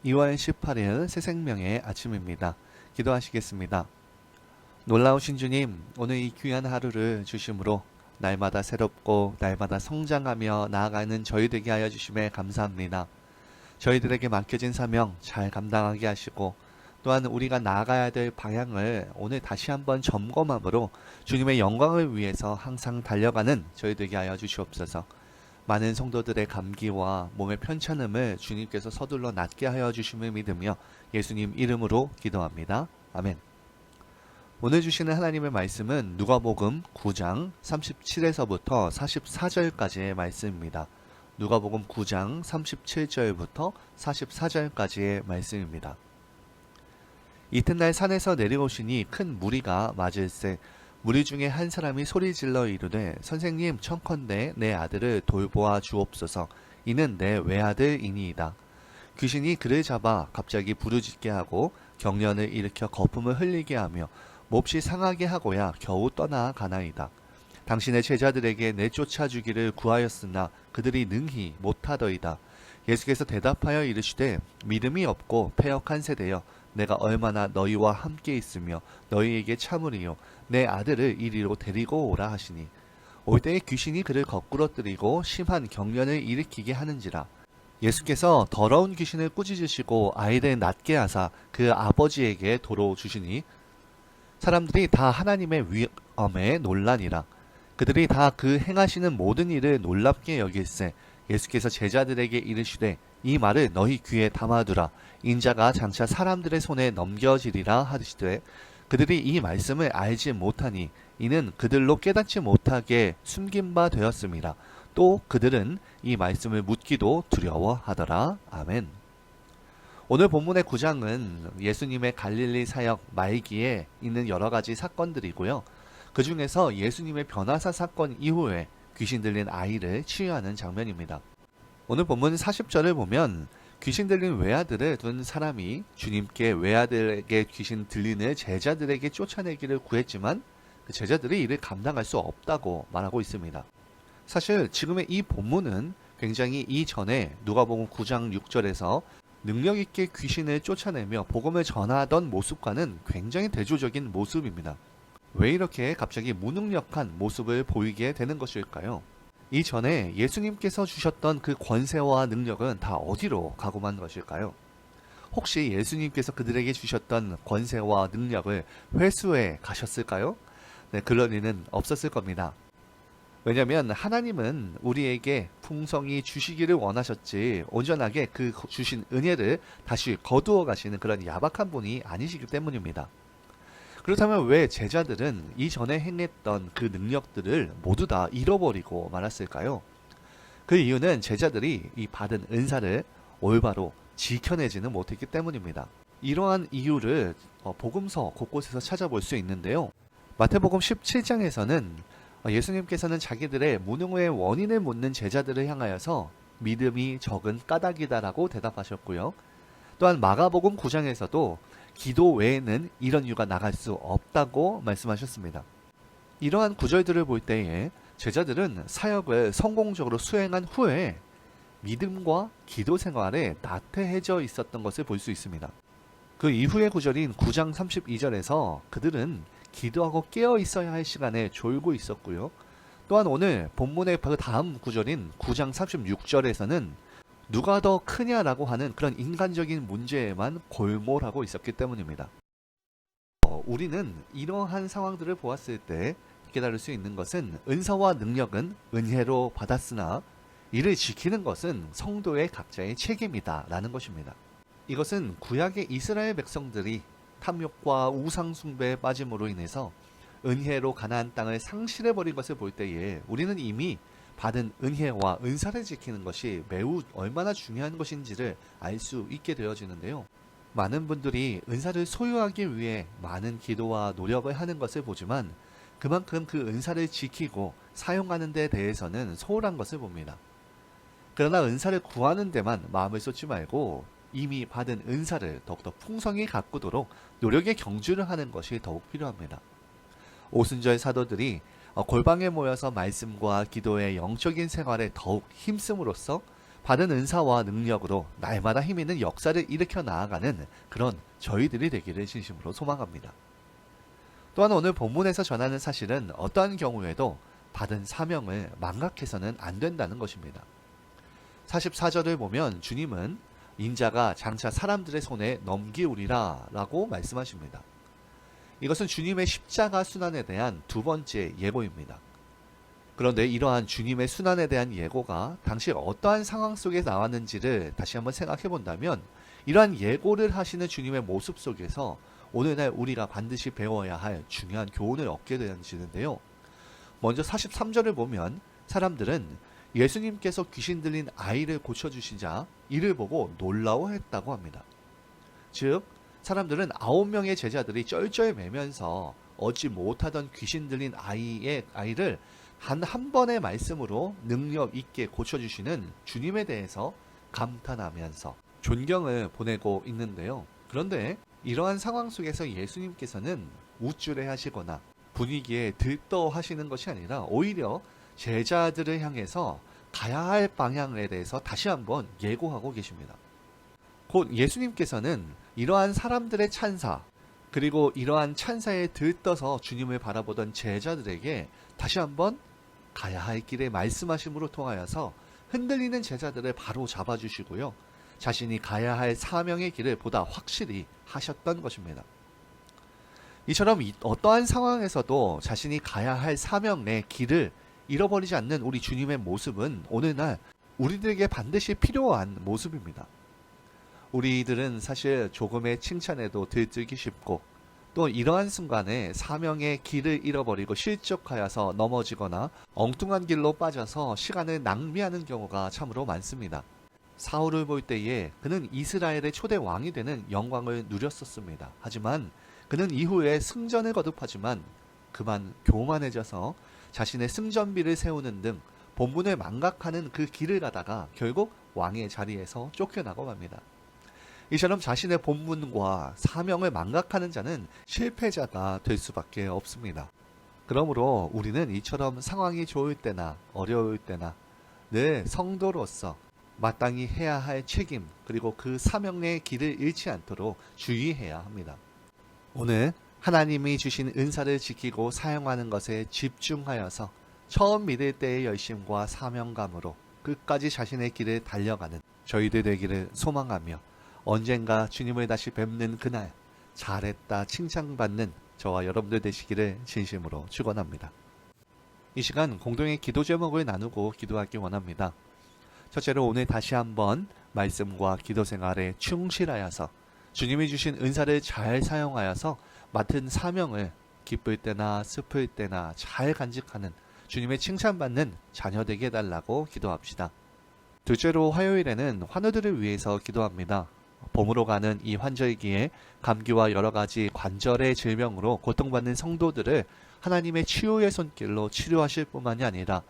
2월 18일 새생명의 아침입니다. 기도하시겠습니다. 놀라우신 주님, 오늘 이 귀한 하루를 주심으로 날마다 새롭고 날마다 성장하며 나아가는 저희 되게 하여 주심에 감사합니다. 저희들에게 맡겨진 사명 잘 감당하게 하시고 또한 우리가 나아가야 될 방향을 오늘 다시 한번 점검함으로 주님의 영광을 위해서 항상 달려가는 저희 되게 하여 주시옵소서. 많은 성도들의 감기와 몸의 편찮음을 주님께서 서둘러 낫게 하여 주심을 믿으며 예수님 이름으로 기도합니다. 아멘. 오늘 주시는 하나님의 말씀은 누가복음 9장 37에서부터 44절까지의 말씀입니다. 누가복음 9장 37절부터 44절까지의 말씀입니다. 이튿날 산에서 내려오시니 큰 무리가 맞을세 무리 중에 한 사람이 소리질러 이르되 선생님 청컨대 내 아들을 돌보아 주옵소서. 이는 내 외아들이니이다. 귀신이 그를 잡아 갑자기 부르짖게 하고 경련을 일으켜 거품을 흘리게 하며 몹시 상하게 하고야 겨우 떠나가나이다. 당신의 제자들에게 내쫓아 주기를 구하였으나 그들이 능히 못하더이다. 예수께서 대답하여 이르시되 믿음이 없고 패역한 세대여 내가 얼마나 너희와 함께 있으며 너희에게 참으리요 내 아들을 이리로 데리고 오라 하시니 올 때에 귀신이 그를 거꾸러뜨리고 심한 경련을 일으키게 하는지라. 예수께서 더러운 귀신을 꾸짖으시고 아이를 낫게 하사 그 아버지에게 도로 주시니 사람들이 다 하나님의 위엄에 놀라니라. 그들이 다 그 행하시는 모든 일을 놀랍게 여길세 예수께서 제자들에게 이르시되 이 말을 너희 귀에 담아두라. 인자가 장차 사람들의 손에 넘겨지리라 하시되 그들이 이 말씀을 알지 못하니 이는 그들로 깨닫지 못하게 숨긴 바 되었음이라. 또 그들은 이 말씀을 묻기도 두려워하더라. 아멘. 오늘 본문의 9장은 예수님의 갈릴리 사역 말기에 있는 여러 가지 사건들이고요. 그 중에서 예수님의 변화사 사건 이후에 귀신 들린 아이를 치유하는 장면입니다. 오늘 본문 40절을 보면 귀신 들린 외아들을 둔 사람이 주님께 외아들에게 귀신 들리는 제자들에게 쫓아내기를 구했지만 그 제자들이 이를 감당할 수 없다고 말하고 있습니다. 사실 지금의 이 본문은 굉장히 이전에 누가복음 9장 6절에서 능력 있게 귀신을 쫓아내며 복음을 전하던 모습과는 굉장히 대조적인 모습입니다. 왜 이렇게 갑자기 무능력한 모습을 보이게 되는 것일까요? 이전에 예수님께서 주셨던 그 권세와 능력은 다 어디로 가고 만 것일까요? 혹시 예수님께서 그들에게 주셨던 권세와 능력을 회수해 가셨을까요? 네, 그럴 리는 없었을 겁니다. 왜냐하면 하나님은 우리에게 풍성히 주시기를 원하셨지 온전하게 그 주신 은혜를 다시 거두어 가시는 그런 야박한 분이 아니시기 때문입니다. 그렇다면 왜 제자들은 이전에 행했던 그 능력들을 모두 다 잃어버리고 말았을까요? 그 이유는 제자들이 이 받은 은사를 올바로 지켜내지는 못했기 때문입니다. 이러한 이유를 복음서 곳곳에서 찾아볼 수 있는데요. 마태복음 17장에서는 예수님께서는 자기들의 무능의 원인을 묻는 제자들을 향하여서 믿음이 적은 까닭이다라고 대답하셨고요. 또한 마가복음 9장에서도 기도 외에는 이런 이유가 나갈 수 없다고 말씀하셨습니다. 이러한 구절들을 볼 때에 제자들은 사역을 성공적으로 수행한 후에 믿음과 기도 생활에 나태해져 있었던 것을 볼 수 있습니다. 그 이후의 구절인 9장 32절에서 그들은 기도하고 깨어 있어야 할 시간에 졸고 있었고요. 또한 오늘 본문의 그 다음 구절인 9장 36절에서는 누가 더 크냐라고 하는 그런 인간적인 문제에만 골몰하고 있었기 때문입니다. 우리는 이러한 상황들을 보았을 때 깨달을 수 있는 것은 은사와 능력은 은혜로 받았으나 이를 지키는 것은 성도의 각자의 책임이다 라는 것입니다. 이것은 구약의 이스라엘 백성들이 탐욕과 우상숭배에 빠짐으로 인해서 은혜로 가나안 땅을 상실해버린 것을 볼 때에 우리는 이미 받은 은혜와 은사를 지키는 것이 매우 얼마나 중요한 것인지를 알 수 있게 되어지는데요. 많은 분들이 은사를 소유하기 위해 많은 기도와 노력을 하는 것을 보지만 그만큼 그 은사를 지키고 사용하는 데 대해서는 소홀한 것을 봅니다. 그러나 은사를 구하는 데만 마음을 쏟지 말고 이미 받은 은사를 더욱더 풍성히 가꾸도록 노력의 경주를 하는 것이 더욱 필요합니다. 오순절 사도들이 골방에 모여서 말씀과 기도의 영적인 생활에 더욱 힘씀으로써 받은 은사와 능력으로 날마다 힘있는 역사를 일으켜 나아가는 그런 저희들이 되기를 진심으로 소망합니다. 또한 오늘 본문에서 전하는 사실은 어떠한 경우에도 받은 사명을 망각해서는 안 된다는 것입니다. 44절을 보면 주님은 인자가 장차 사람들의 손에 넘기우리라 라고 말씀하십니다. 이것은 주님의 십자가 순환에 대한 두 번째 예고입니다. 그런데 이러한 주님의 순환에 대한 예고가 당시 어떠한 상황 속에 나왔는지를 다시 한번 생각해 본다면 이러한 예고를 하시는 주님의 모습 속에서 오늘날 우리가 반드시 배워야 할 중요한 교훈을 얻게 되는데요. 먼저 43절을 보면 사람들은 예수님께서 귀신 들린 아이를 고쳐주시자 이를 보고 놀라워했다고 합니다. 즉 사람들은 9명의 제자들이 쩔쩔매면서 얻지 못하던 귀신 들린 아이를 한 번의 말씀으로 능력 있게 고쳐주시는 주님에 대해서 감탄하면서 존경을 보내고 있는데요. 그런데 이러한 상황 속에서 예수님께서는 우쭐해하시거나 분위기에 들떠하시는 것이 아니라 오히려 제자들을 향해서 가야 할 방향에 대해서 다시 한번 예고하고 계십니다. 곧 예수님께서는 이러한 사람들의 찬사 그리고 이러한 찬사에 들떠서 주님을 바라보던 제자들에게 다시 한번 가야 할 길에 말씀하심으로 통하여서 흔들리는 제자들을 바로 잡아주시고요. 자신이 가야 할 사명의 길을 보다 확실히 하셨던 것입니다. 이처럼 어떠한 상황에서도 자신이 가야 할 사명의 길을 잃어버리지 않는 우리 주님의 모습은 오늘날 우리들에게 반드시 필요한 모습입니다. 우리들은 사실 조금의 칭찬에도 들뜨기 쉽고 또 이러한 순간에 사명의 길을 잃어버리고 실족하여서 넘어지거나 엉뚱한 길로 빠져서 시간을 낭비하는 경우가 참으로 많습니다. 사울을 볼 때에 그는 이스라엘의 초대 왕이 되는 영광을 누렸었습니다. 하지만 그는 이후에 승전을 거듭하지만 그만 교만해져서 자신의 승전비를 세우는 등 본분을 망각하는 그 길을 가다가 결국 왕의 자리에서 쫓겨나고 맙니다. 이처럼 자신의 본분과 사명을 망각하는 자는 실패자가 될 수밖에 없습니다. 그러므로 우리는 이처럼 상황이 좋을 때나 어려울 때나 늘 성도로서 마땅히 해야 할 책임 그리고 그 사명의 길을 잃지 않도록 주의해야 합니다. 오늘 하나님이 주신 은사를 지키고 사용하는 것에 집중하여서 처음 믿을 때의 열심과 사명감으로 끝까지 자신의 길을 달려가는 저희들 되기를 소망하며 언젠가 주님을 다시 뵙는 그날 잘했다 칭찬받는 저와 여러분들 되시기를 진심으로 축원합니다. 이 시간 공동의 기도 제목을 나누고 기도하기 원합니다. 첫째로 오늘 다시 한번 말씀과 기도 생활에 충실하여서 주님이 주신 은사를 잘 사용하여서 맡은 사명을 기쁠 때나 슬플 때나 잘 간직하는 주님의 칭찬받는 자녀 되게 해달라고 기도합시다. 둘째로 화요일에는 환우들을 위해서 기도합니다. 봄으로 가는 이 환절기에 감기와 여러 가지 관절의 질병으로 고통받는 성도들을 하나님의 치유의 손길로 치료하실 뿐만이 아니라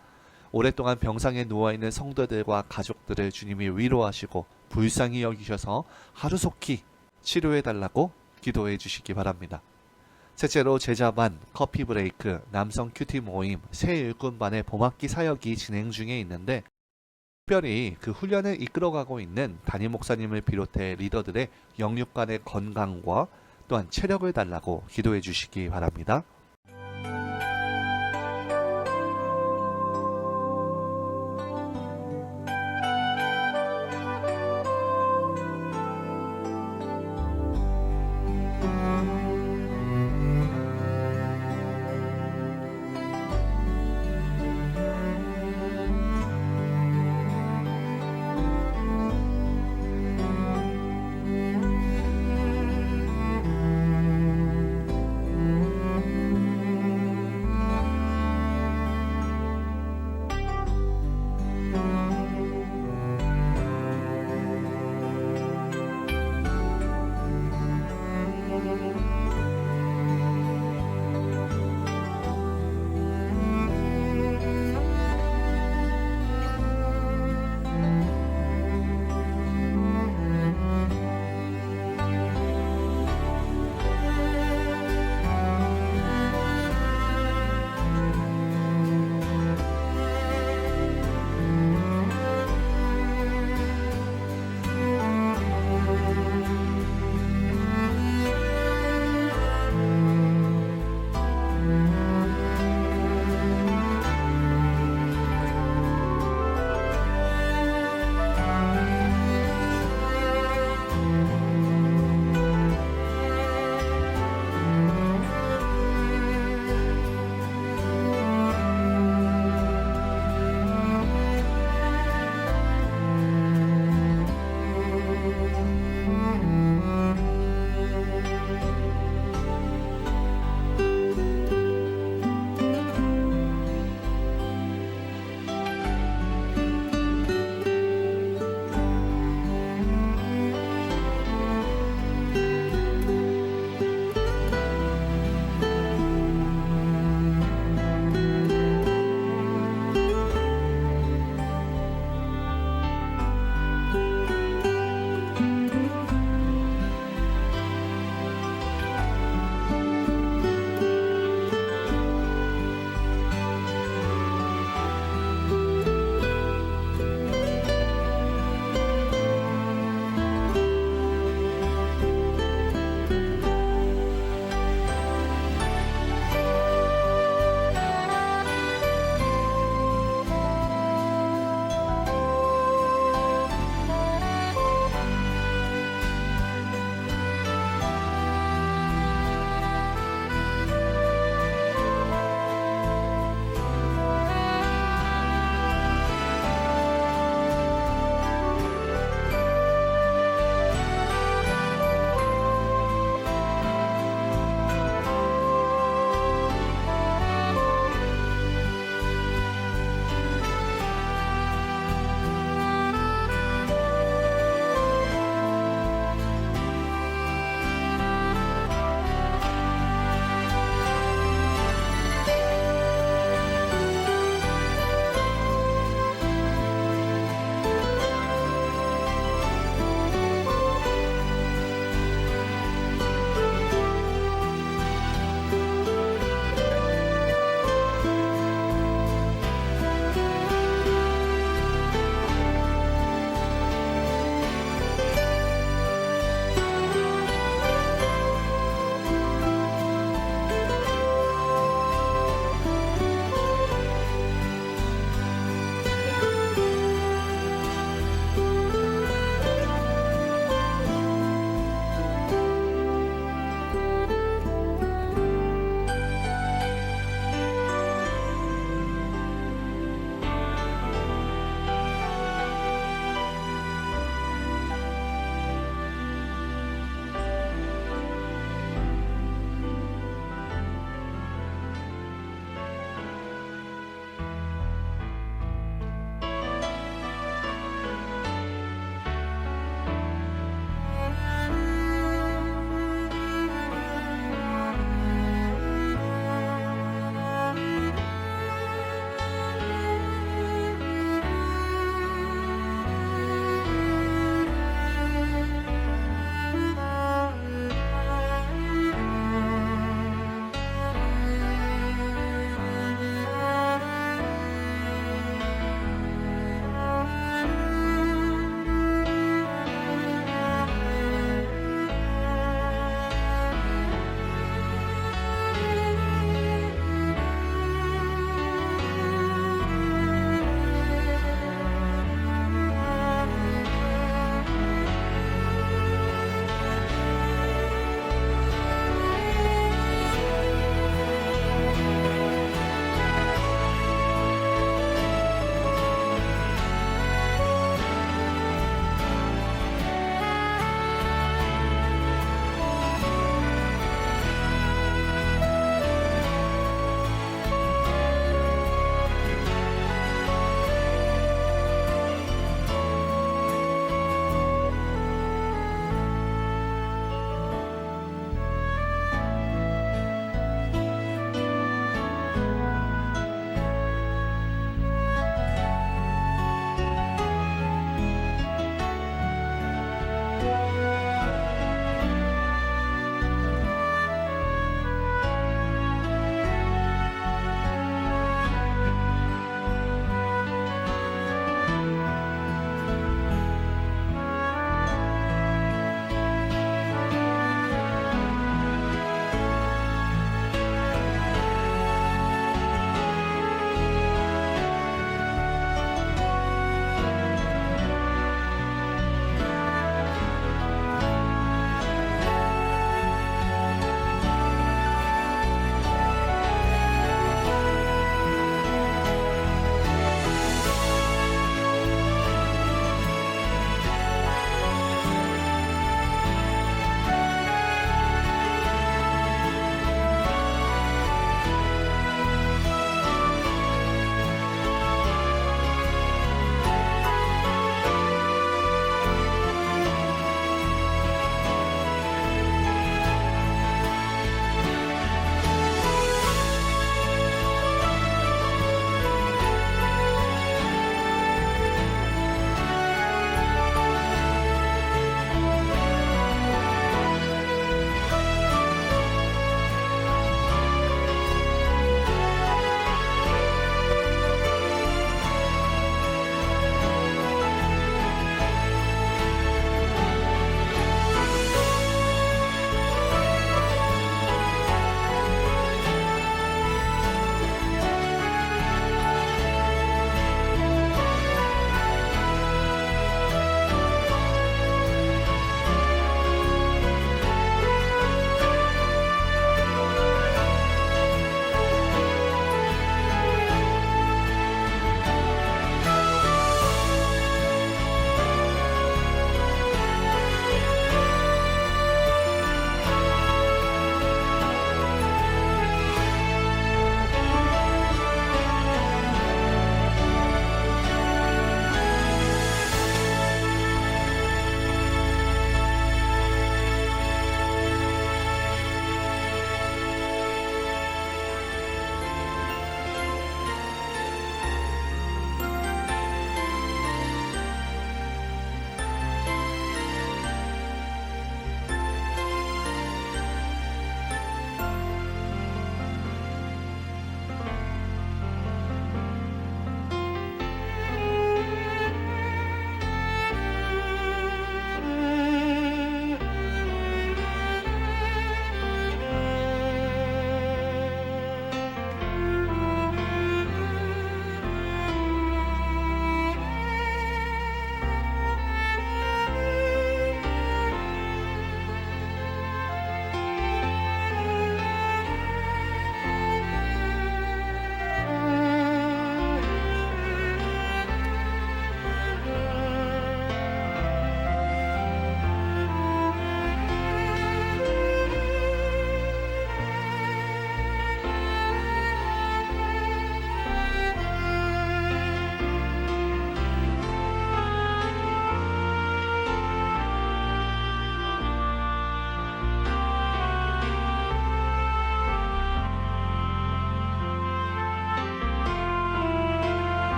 오랫동안 병상에 누워있는 성도들과 가족들을 주님이 위로하시고 불쌍히 여기셔서 하루속히 치료해달라고 기도해 주시기 바랍니다. 셋째로 제자반, 커피 브레이크, 남성 큐티 모임, 새 일꾼반의 봄학기 사역이 진행 중에 있는데 특별히 그 훈련을 이끌어가고 있는 담임 목사님을 비롯해 리더들의 영육간의 건강과 또한 체력을 달라고 기도해 주시기 바랍니다.